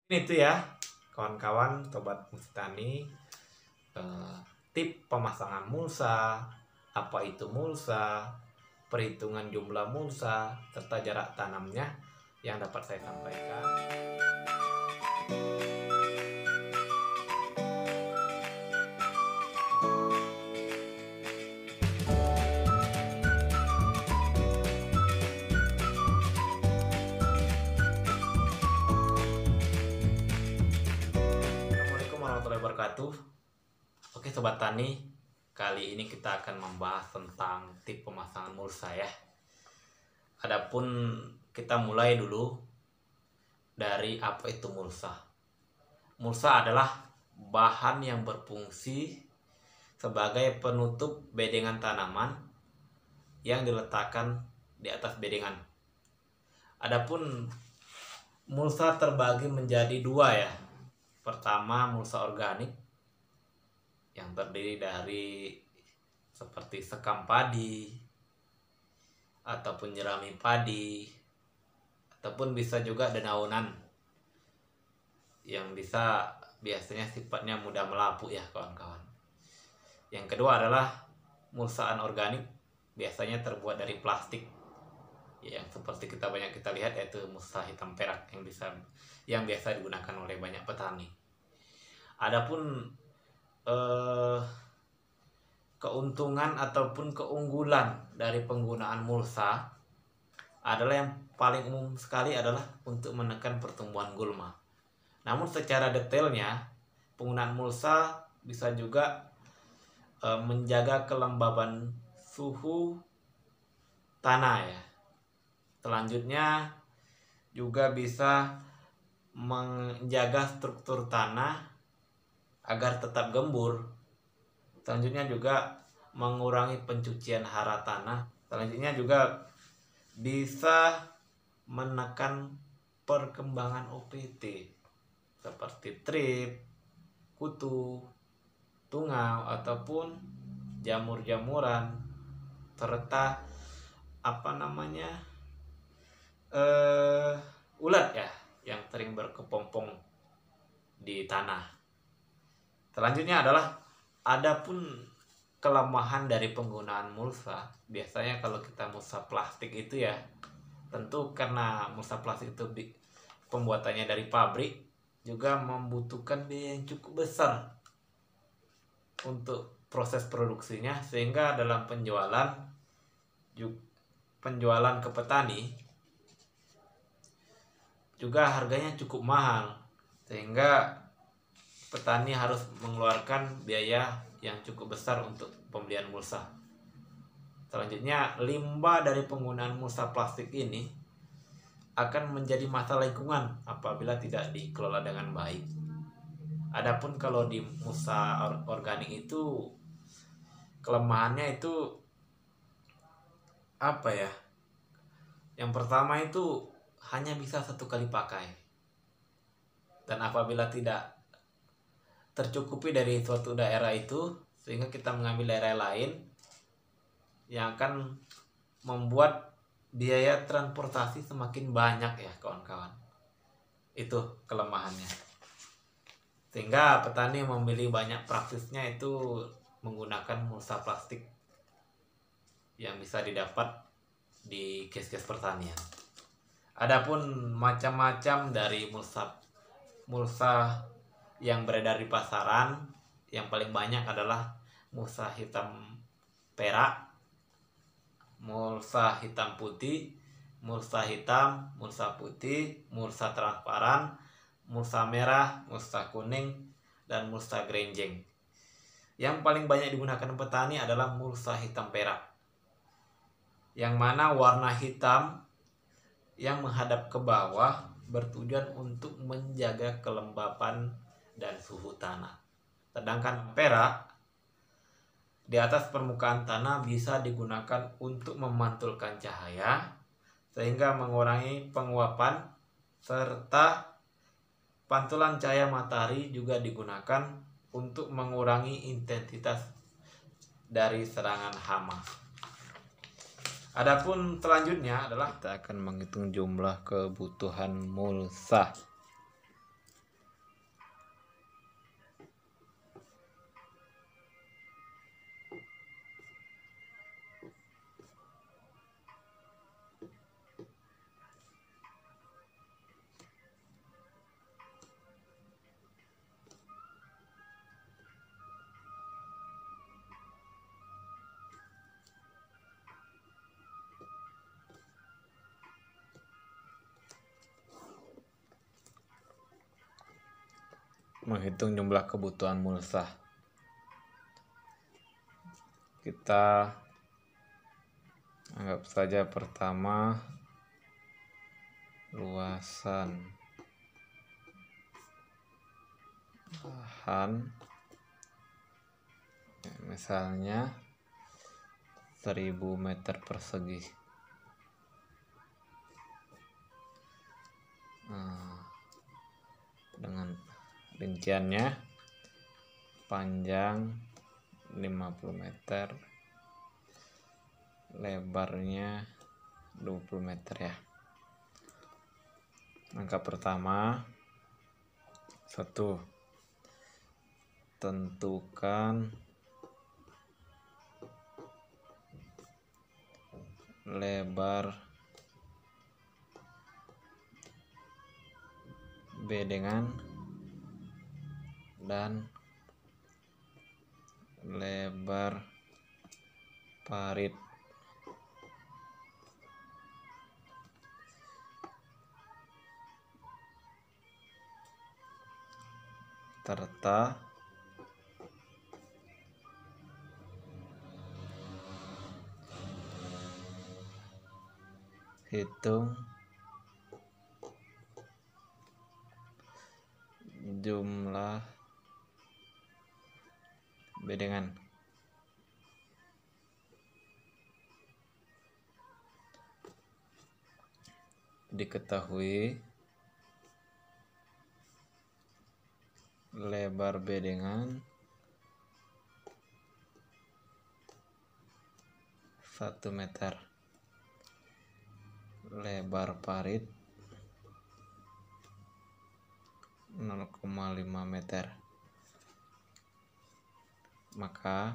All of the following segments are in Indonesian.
Ini tuh ya, kawan-kawan sobat Mustani, tip pemasangan mulsa, apa itu mulsa, perhitungan jumlah mulsa, serta jarak tanamnya yang dapat saya sampaikan. Assalamualaikum warahmatullahi wabarakatuh. Oke sobat tani, kali ini kita akan membahas tentang tip pemasangan mulsa ya. Adapun kita mulai dulu dari apa itu mulsa. Mulsa adalah bahan yang berfungsi sebagai penutup bedengan tanaman yang diletakkan di atas bedengan. Adapun mulsa terbagi menjadi dua ya. Pertama, mulsa organik yang terdiri dari seperti sekam padi ataupun jerami padi ataupun bisa juga dedaunan yang bisa biasanya sifatnya mudah melapuk ya kawan-kawan. Yang kedua adalah mulsa anorganik, biasanya terbuat dari plastik yang seperti kita lihat, yaitu mulsa hitam perak yang biasa digunakan oleh banyak petani. Adapun keuntungan ataupun keunggulan dari penggunaan mulsa adalah yang paling umum sekali adalah untuk menekan pertumbuhan gulma. Namun secara detailnya penggunaan mulsa bisa juga menjaga kelembaban suhu tanah ya. Selanjutnya juga bisa menjaga struktur tanah agar tetap gembur. Selanjutnya juga mengurangi pencucian hara tanah. Selanjutnya juga bisa menekan perkembangan OPT seperti trip, kutu, tungau ataupun jamur-jamuran serta ulat ya yang sering berkepompong di tanah. Selanjutnya adalah adapun kelemahan dari penggunaan mulsa. Biasanya kalau kita mulsa plastik itu ya, tentu karena mulsa plastik itu pembuatannya dari pabrik juga membutuhkan biaya yang cukup besar untuk proses produksinya, sehingga dalam penjualan ke petani juga harganya cukup mahal, sehingga petani harus mengeluarkan biaya yang cukup besar untuk pembelian mulsa. Selanjutnya, limbah dari penggunaan mulsa plastik ini akan menjadi masalah lingkungan apabila tidak dikelola dengan baik. Adapun kalau di mulsa organik itu kelemahannya itu apa ya? Yang pertama itu hanya bisa satu kali pakai. Dan apabila tidak tercukupi dari suatu daerah itu, sehingga kita mengambil daerah lain yang akan membuat biaya transportasi semakin banyak ya kawan-kawan. Itu kelemahannya, sehingga petani memilih banyak praktisnya itu menggunakan mulsa plastik yang bisa didapat di kes-kes pertanian. Adapun macam-macam dari mulsa yang beredar di pasaran, yang paling banyak adalah mulsa hitam perak, mulsa hitam putih, mulsa hitam, mulsa putih, mulsa transparan, mulsa merah, mulsa kuning, dan mulsa grenjeng. Yang paling banyak digunakan petani adalah mulsa hitam perak, yang mana warna hitam yang menghadap ke bawah bertujuan untuk menjaga kelembapan dan suhu tanah. Sedangkan perak di atas permukaan tanah bisa digunakan untuk memantulkan cahaya sehingga mengurangi penguapan, serta pantulan cahaya matahari juga digunakan untuk mengurangi intensitas dari serangan hama. Adapun selanjutnya adalah kita akan menghitung jumlah kebutuhan mulsa. menghitung jumlah kebutuhan mulsa. Kita anggap saja pertama luasan lahan, misalnya 1000 meter persegi. Dengan rinciannya panjang 50 meter, lebarnya 20 meter ya. Langkah pertama, 1. Tentukan lebar bedengan dan lebar parit serta hitung jumlah bedengan. Diketahui lebar bedengan 1 meter, lebar parit 0,5 meter. Maka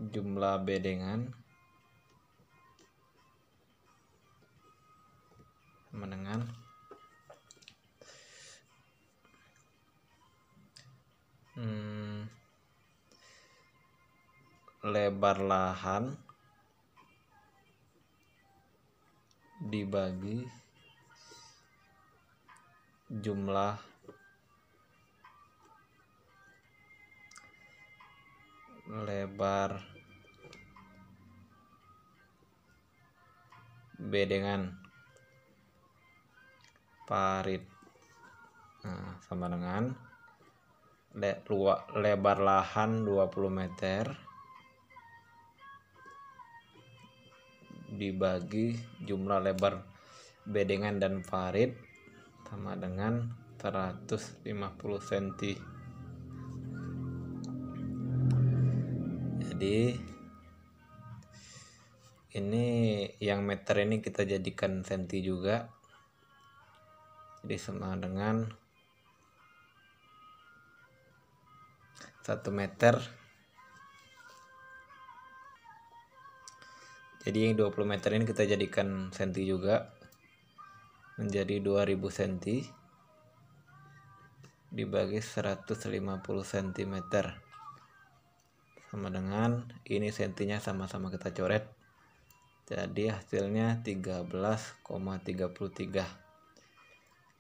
jumlah bedengan sama dengan lebar lahan dibagi jumlah lebar bedengan parit. Sama dengan lebar lahan 20 meter dibagi jumlah lebar bedengan dan parit sama dengan 150 cm. Jadi ini yang meter ini kita jadikan senti juga, jadi sama dengan 1 meter. Jadi yang 20 meter ini kita jadikan senti juga, menjadi 2000 cm dibagi 150 cm sama dengan ini sentinya sama-sama kita coret, jadi hasilnya 13,33.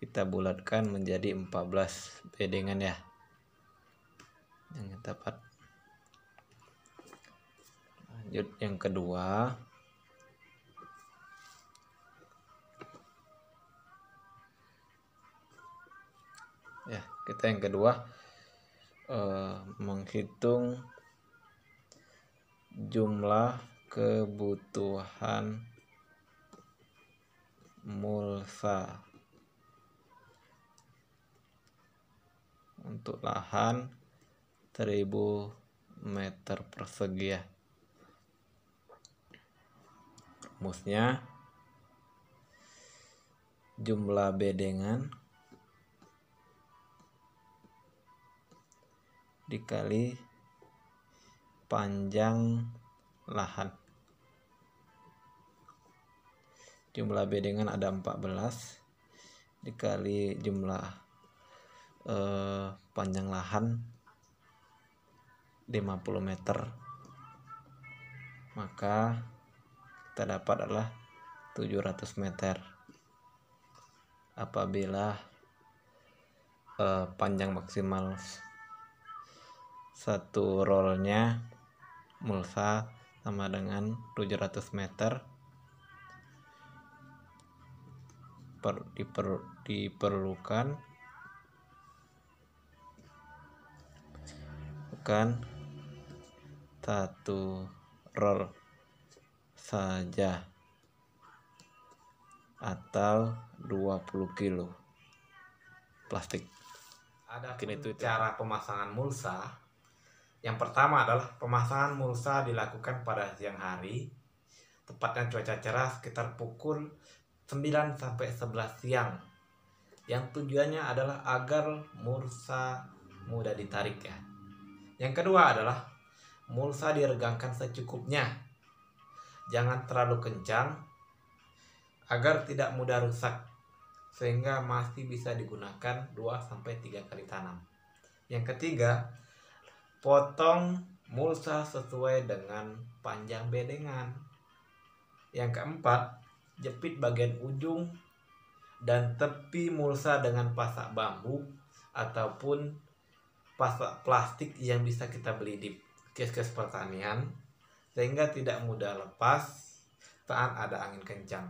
Kita bulatkan menjadi 14 bedengan ya yang dapat. Lanjut yang kedua, ya kita yang kedua menghitung jumlah kebutuhan mulsa untuk lahan 1000 meter persegi ya. Rumusnya jumlah bedengan dikali panjang lahan. Jumlah bedengan ada 14 dikali jumlah panjang lahan 50 meter, maka kita dapat adalah 700 meter. apabila panjang maksimal satu rollnya mulsa sama dengan 700 meter. Diperlukan bukan satu roll saja atau 20 kilo plastik. Ada itu cara pemasangan mulsa. Yang pertama adalah pemasangan mulsa dilakukan pada siang hari, tepatnya cuaca cerah sekitar pukul 9 sampai 11 siang. Yang tujuannya adalah agar mulsa mudah ditarik ya. Yang kedua adalah mulsa diregangkan secukupnya. Jangan terlalu kencang agar tidak mudah rusak, sehingga masih bisa digunakan 2 sampai 3 kali tanam. Yang ketiga, potong mulsa sesuai dengan panjang bedengan. Yang keempat, jepit bagian ujung dan tepi mulsa dengan pasak bambu ataupun pasak plastik yang bisa kita beli di kios-kios pertanian, sehingga tidak mudah lepas saat ada angin kencang.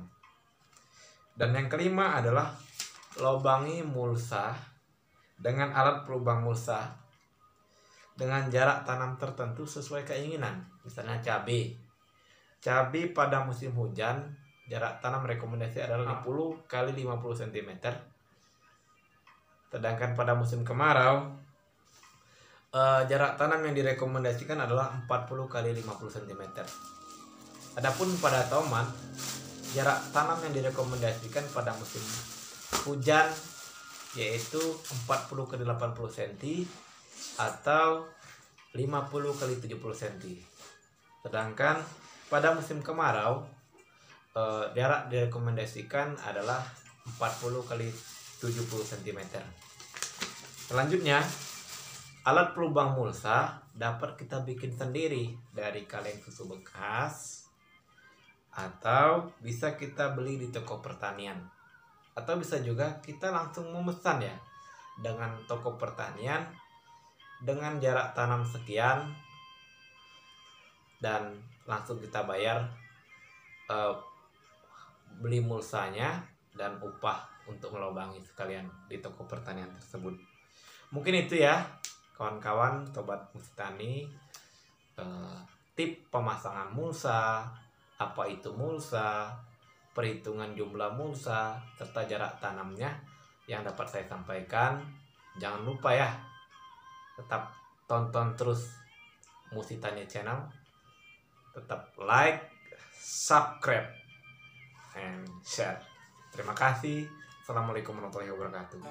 Dan yang kelima adalah lobangi mulsa dengan alat pelubang mulsa dengan jarak tanam tertentu sesuai keinginan. Misalnya cabai pada musim hujan, jarak tanam rekomendasi adalah 50 kali 50 cm. Sedangkan pada musim kemarau, jarak tanam yang direkomendasikan adalah 40 kali 50 cm. Adapun pada tomat, jarak tanam yang direkomendasikan pada musim hujan yaitu 40 kali 80 cm atau 50 kali 70 cm. Sedangkan pada musim kemarau, jarak direkomendasikan adalah 40 kali 70 cm. Selanjutnya, alat pelubang mulsa dapat kita bikin sendiri dari kaleng susu bekas, atau bisa kita beli di toko pertanian, atau bisa juga kita langsung memesan ya dengan toko pertanian dengan jarak tanam sekian, dan langsung kita bayar beli mulsanya dan upah untuk melobangi sekalian di toko pertanian tersebut. Mungkin itu ya kawan-kawan sobat Mustani, tip pemasangan mulsa, apa itu mulsa, perhitungan jumlah mulsa, serta jarak tanamnya yang dapat saya sampaikan. Jangan lupa ya, tetap tonton terus Musitani Channel, tetap like, subscribe, and share. Terima kasih. Assalamualaikum warahmatullahi wabarakatuh.